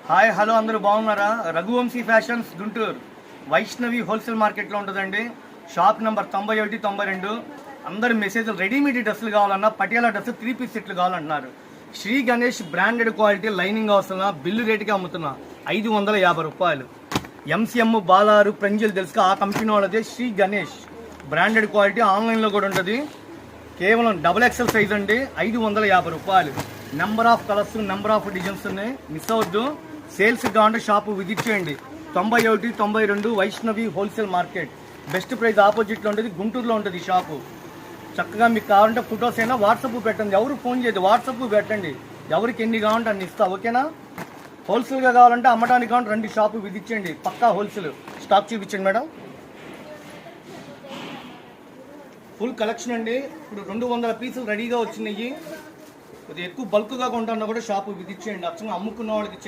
Hi hello అందరూ బాగున్నారా? Raghuvanshi fashions Guntur Vaishnavi wholesale మార్కెట్లో ఉంటుందండి. Shop number 91 92. అందరు మెసేజ్లు రెడీమేడ్ డ్రెస్సులు కావాలన్నా పటియాలా డ్రెస్ 3 పీస్ సెట్లు కావాలంటున్నారు. Shri Ganesh branded quality lining అవసరం బిల్లు రేటుగా అమ్ముతున్నా 550 రూపాయలు. ఎంసీఎం బాలారు ప్రంజల్ తెలుసుగా ఆ కంపెనీ వాళ్ళదే శ్రీ గణేష్ బ్రాండెడ్ క్వాలిటీ. ఆన్లైన్లో కూడా ఉంటుంది. కేవలం XXL సైజ్ అండి, 550 రూపాయలు. Number of colours, number of designs ఉన్నాయి, మిస్ అవ్వద్దు. సేల్స్ కావాలంటే షాపు విజిట్ చేయండి. 91 92 Vaishnavi wholesale market. Best price ఆపోజిట్లో ఉంటుంది, గుంటూరులో ఉంటుంది ఈ షాపు. చక్కగా మీకు కావాలంటే ఫొటోస్ అయినా వాట్సాప్ పెట్టండి, ఎవరు ఫోన్ చేయదు, వాట్సాప్ పెట్టండి. ఎవరికి ఎన్ని కావాలంటే అన్ని ఇస్తా, ఓకేనా? హోల్సేల్గా కావాలంటే అమ్మటానికి కావాలంటే రండి, షాపు విజిట్ చేయండి. పక్కా హోల్సేల్ స్టాక్ చూపించండి మేడం. ఫుల్ కలెక్షన్ అండి. ఇప్పుడు 200 పీసులు రెడీగా వచ్చినాయి. కొద్దిగా ఎక్కువ బల్క్గా కొంటున్నా కూడా షాపు విజిట్ చేయండి. అచ్చంగా అమ్ముకున్న వాళ్ళకి